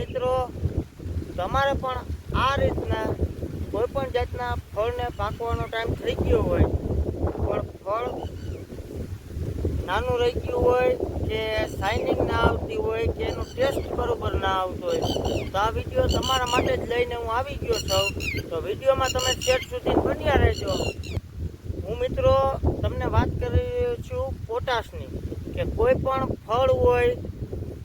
મિત્રો તમારે પણ આ રીતના કોઈ પણ જાતના ફળને પાકવાનો ટાઈમ થઈ ગયો હોય પણ ફળ નાનું રહી ગયું હોય કે શાઇનિંગ ના આવતી હોય કે એનો ટેસ્ટ બરોબર ના આવતો હોય તો આ વિડીયો તમારા માટે જ લઈને હું આવી ગયો છું. તો વિડીયોમાં તમે છેક સુધી બન્યા રહેજો. હું મિત્રો તમને વાત કરી રહ્યો છું પોટાશની, કે કોઈ પણ ફળ હોય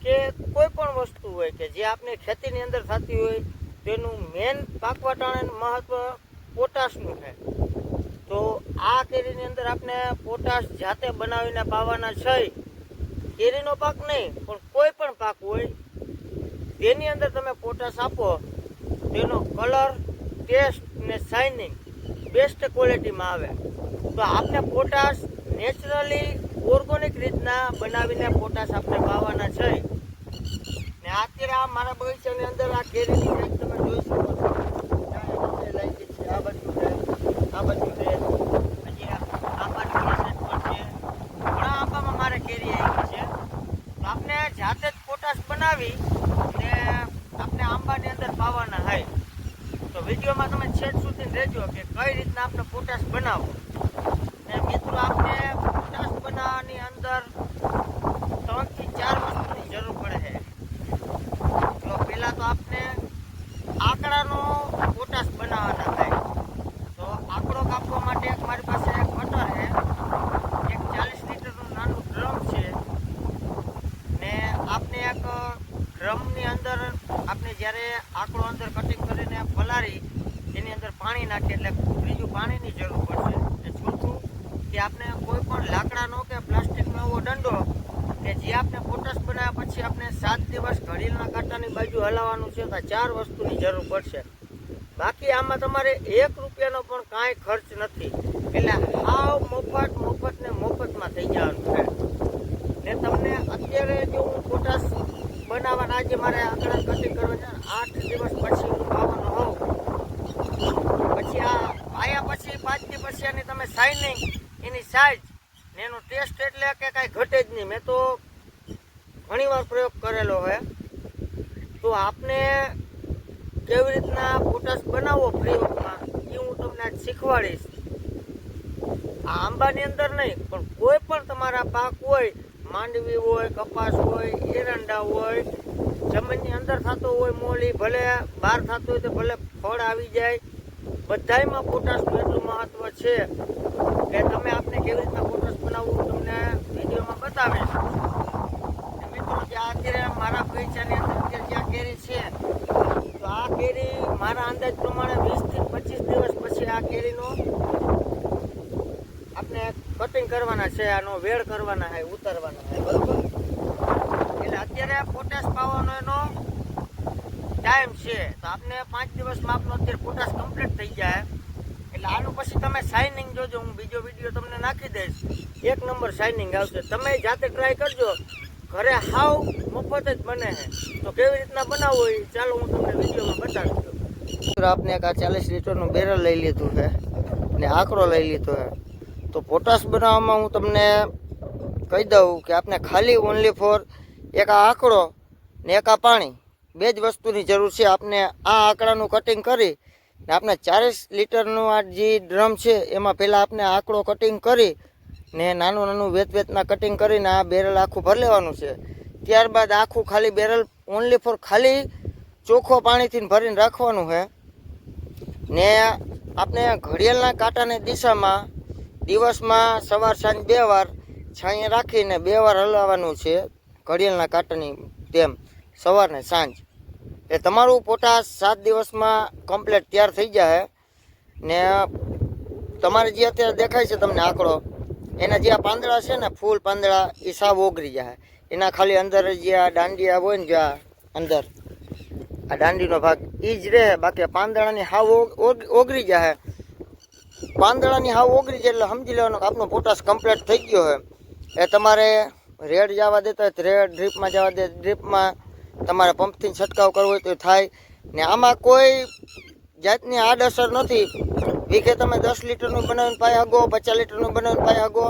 કે કોઈ પણ વસ્તુ હોય કે જે આપણે ખેતીની અંદર થતી હોય તેનું મેન પાકવા ટાણે મહત્વ પોટાશનું છે. તો આ કેરીની અંદર આપણે પોટાશ જાતે બનાવીને પાવાના છે. કેરીનો પાક નહીં પણ કોઈ પણ પાક હોય તેની અંદર તમે પોટાશ આપો, તેનો કલર, ટેસ્ટ ને શાઇનિંગ બેસ્ટ ક્વોલિટીમાં આવે. તો આપણે પોટાશ નેચરલી ઓર્ગેનિક રીતના બનાવીને પોટાશ આપણે પાવાના છે. ને અત્યારે આ મારા બગીચાની અંદર આ કેરીની સાઈઝ તમે જોઈ શકો છો. આ બાજુ છે, આ બાજુ છે, હજી આ બાજુની સાઈડ પણ છે. ઘણા આંબામાં મારે કેરી આવી છે. તો આપણે જાતે જ પોટાશ બનાવી ને આપણે આંબાની અંદર પાવાના હોય. તો વિડીયોમાં તમે છેક સુધી રહેજો કે કઈ રીતના આપણે પોટાશ બનાવો. ને મિત્રો આપણે પોટાશ બનાવવાની અંદર 3 થી 4 વસ્તુની જરૂર પડે છે. તો પહેલાં તો આપણે આંકડાનો પોટાશ બનાવવાના થાય. તો આંકડો કાપવા માટે એક મારી પાસે એક કટર છે, એક 40 લીટરનું નાનું ડ્રમ છે. ને આપણે એક ડ્રમની અંદર આપણે જ્યારે આંકડો અંદર કટિંગ કરીને પલાળી એની અંદર પાણી નાખીએ એટલે ત્રીજું પાણીની જરૂર પડશે. અને ચોથું કે આપણે કોઈ પણ લાકડાનો કે પ્લાસ્ટિકનો એવો દંડો કે જે આપણે પોટાશ બનાવ્યા પછી આપણે 7 દિવસ ઘડીના કાંટાની બાજુ હલાવવાનું છે. તો 4 વસ્તુની જરૂર પડશે. બાકી આમાં તમારે 1 રૂપિયાનો પણ કાંઈ ખર્ચ નથી. એટલે હાવ મફત ને મફતમાં થઈ જવાનું છે. ને તમને અત્યારે જો હું પોટાશ બનાવવાના આજે મારે આંકડા કટિંગ કરવા છે 8 દિવસ પછી હું પાવાનો હોઉં, પછી આ પાયા પછી 5 દી પછી આની તમે શાઇનિંગ, એની સાઇઝ ને એનો ટેસ્ટ એટલે કે કાંઈ ઘટે જ નહીં. મેં તો ઘણીવાર પ્રયોગ કરેલો હોય. તો આપને કેવી રીતના પોટાશ બનાવવો પ્રયોગમાં એ હું તમને આજ શીખવાડીશ. આ આંબાની અંદર નહીં પણ કોઈ પણ તમારા પાક હોય, માંડવી હોય, કપાસ હોય, એરંડા હોય, જમીનની અંદર થતો હોય મોલી, ભલે બહાર થતું હોય તો ભલે ફળ આવી જાય, બધાયમાં પોટાશનું એટલું મહત્વ છે કે તમે આપણે કેવી રીતના પોટાશ બનાવવું તમને વિડીયોમાં બતાવીશ. મિત્રો જ્યાં અત્યારે મારા બગીચાની અંદર અત્યારે જ્યાં કેરી છે તો આ કેરી મારા અંદાજ પ્રમાણે 20 થી 25 દિવસ પછી આ કેરીનો આપણે કટિંગ કરવાના છે, આનો વેળ કરવાના છે, ઉતારવાના છે, બરોબર. એટલે અત્યારે પોટાશ પાવાનો એનો ટાઈમ છે. તો આપણે 5 દિવસમાં આપણો અત્યારે પોટાશ કમ્પ્લીટ થઈ જાય. એટલે આનું પછી તમે શાઇનિંગ જોજો, હું બીજો વિડીયો તમને નાખી દઈશ. 1 નંબર શાઇનિંગ આવશે. તમે જાતે ટ્રાય કરજો, ઘરે હાવ મફત જ બને છે. તો કેવી રીતના બનાવવો એ ચાલો હું તમને વિડીયોમાં બતાવી દઉં. આપણે એક આ 40 લીટરનું બેરલ લઈ લીધું છે ને આંકડો લઈ લીધો છે. તો પોટાશ બનાવવામાં હું તમને કહી દઉં કે આપણે ખાલી ઓનલી ફોર એક આ આંકડો ને એક આ પાણી, 2 જ વસ્તુની જરૂર છે. આપણે આ આંકડાનું કટિંગ કરી ને આપણે 40 લીટરનું આ જે ડ્રમ છે એમાં પહેલાં આપણે આંકડો કટિંગ કરી ને નાનું વેતના કટિંગ કરીને આ બેરલ આખું ભરી લેવાનું છે. ત્યારબાદ આખું ખાલી બેરલ ઓનલી ફોર ખાલી ચોખ્ખો પાણીથી ભરીને રાખવાનું છે. ને આપણે ઘડિયાળના કાંટાની દિશામાં દિવસમાં સવાર સાંજ 2 વાર છાંયે રાખીને 2 વાર હલાવવાનું છે. ઘડિયાળના કાંટાની તેમ સવાર ને સાંજ. એ તમારું પોટાશ 7 દિવસમાં કમ્પ્લીટ તૈયાર થઈ જાય. ને તમારે જે અત્યારે દેખાય છે તમને આંકડો, એના જે આ પાંદડા છે ને ફૂલ પાંદડા એ સાવ ઓગળી જાય. એના ખાલી અંદર જે આ દાંડિયા હોય ને, જે અંદર આ દાંડીનો ભાગ એ જ રહે, બાકી પાંદડાની હાવ ઓગળી જાય. પાંદડાની હાવ ઓગળી જાય એટલે સમજી લેવાનું કે આપણો પોટાશ કમ્પ્લીટ થઈ ગયો છે. એ તમારે રેડ જવા દેતા હોય તો રેડ, ડ્રીપમાં જવા દે ડ્રીપમાં, તમારે પંપથી છંટકાવ કરવો હોય તો થાય. ને આમાં કોઈ જાતની આડઅસર નથી. વીઘે તમે 10 લીટરનું બનાવીને પાઈ હગો, 50 લીટરનું બનાવીને પાઈ હગો,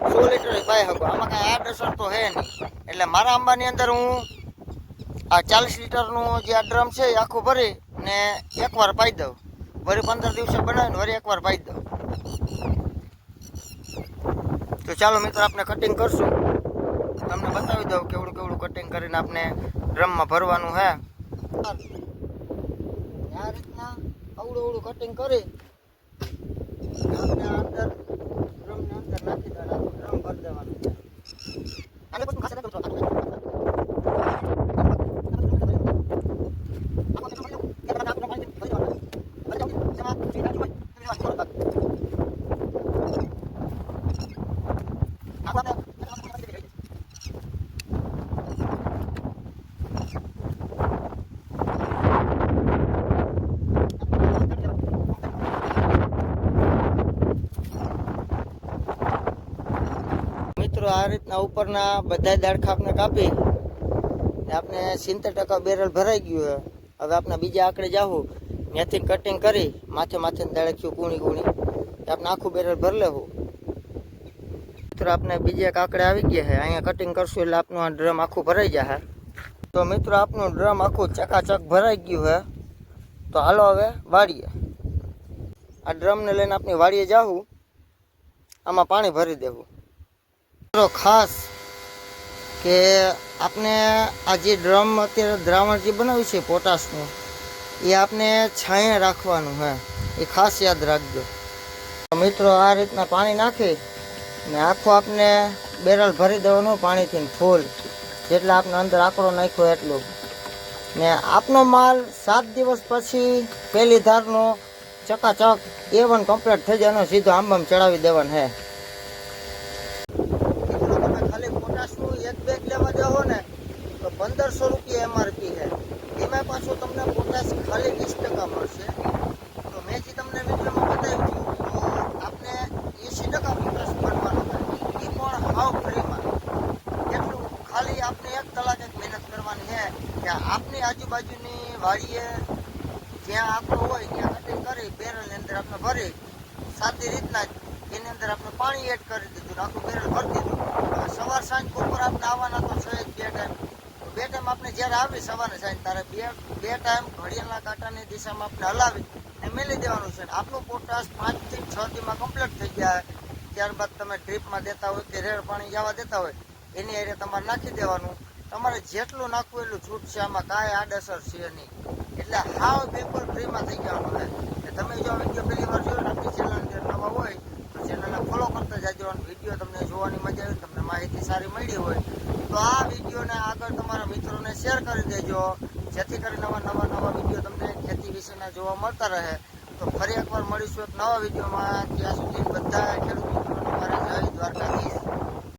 100 લીટર પાઈ હગો. આમાં કાંઈ આડઅસર તો હે નહીં. એટલે મારા આંબાની અંદર હું આ 40 લીટરનું જે આ ડ્રમ છે એ આખું ભરી ને એકવાર પાઈ દઉં. વળી 15 દિવસે બનાવીને વળી એકવાર પાઈ દઉં. તો ચાલો મિત્રો આપણે કટિંગ કરશું. તમને બતાવી દઉં કેવડું કેવડું કટિંગ કરીને આપણે ડ્રમમાં ભરવાનું છે. આ રીતના અવડું કટિંગ કરી આપણે અંદર ડ્રમની અંદર નાખી દેવાનું. ડ્રમ ભરી દેવાનું છે. મિત્રો આ રીતના ઉપરના બધા દાડખાપને કાપી આપણે 70% બેરલ ભરાઈ ગયું છે. હવે આપણે બીજા આંકડે જાવું, ત્યાંથી કટિંગ કરી માથે દાડખ્યું કૂણી આપણે આખું બેરલ ભરી લેવું. મિત્રો આપણે બીજે એક આંકડે આવી ગયા છે. અહીંયા કટિંગ કરશું એટલે આપણું આ ડ્રમ આખું ભરાઈ જશે. તો મિત્રો આપણું ડ્રમ આખું ચકાચક ભરાઈ ગયું છે. તો હાલો હવે વાળીએ. આ ડ્રમને લઈને આપણે વાળીએ જાવું, આમાં પાણી ભરી દેવું. ખાસ કે આપણે આ જે ડ્રમ અત્યારે દ્રાવણ જે બનાવ્યું છે પોટાશનું, એ આપણે છાંયે રાખવાનું છે. એ ખાસ યાદ રાખજો. મિત્રો આ રીતના પાણી નાખી ને આખું આપણે બેરલ ભરી દેવાનું પાણીથી ફૂલ, જેટલા આપણે અંદર આંકડો નાખ્યો એટલું. ને આપનો માલ 7 દિવસ પછી પહેલી ધારનો ચકાચક A1 કમ્પ્લીટ થઈ જાય, એનો સીધો આંબામ ચડાવી દેવાનો છે. એક બેગ લેવા જાઓ ને તો 1500 રૂપિયા MRP છે. એમાં પાછું તમને પોટાશ ખાલી 20% મળશે. તો મેં જે તમને વિડીયોમાં બતાવ્યું તો આપણે 80% પોટાશ ભરવાનો થાય, એ પણ હાવ ફ્રીમાં. એટલું ખાલી આપણે 1 કલાક મહેનત કરવાની છે કે આપની આજુબાજુની વાડીએ જ્યાં આપણો હોય ત્યાં કટિંગ કરી બેરલની અંદર આપણે ભરી સાદી રીતના જ એની અંદર આપણે પાણી એડ કરી દીધું, આખું બેરલ ભરી દીધું. સવાર સાંજ બપોર આપણે આવવાના તો છે જ 2 ટાઈમ. 2 ટાઈમ આપણે જ્યારે આવી સવારે સાંજ તારે બે ટાઈમ ઘડિયાળના કાંટાની દિશામાં આપણે હલાવી અને મેલી દેવાનું છે. આપણું પોટાશ 5 થી 6 દીમાં કમ્પ્લીટ થઈ જાય. ત્યારબાદ તમે ડ્રીપમાં દેતા હોય કે રેડ પાણી જવા દેતા હોય એની એરિયા તમારે નાખી દેવાનું. તમારે જેટલું નાખવું એટલું છૂટ છે, આમાં કાંઈ આડઅસર છે નહીં. એટલે હાવ બિલકુલ ફ્રીમાં થઈ જવાનું છે. તમે જો વિડીયો પહેલી વાર જોયો ને આપણી ચેનલની અંદર નવા હોય તો ચેનલને ફોલો કરતા જાજો. વિડીયો તમને જોવાની મજા આવી, તમને માહિતી સારી મળી હોય તો આ વિડીયોને આગળ તમારા મિત્રોને શેર કરી દેજો, જેથી કરી નવા વિડીયો તમને ખેતી વિશેના જોવા મળતા રહે. તો ફરી એકવાર મળીશું એક નવા વિડીયોમાં. ત્યાં સુધી બધા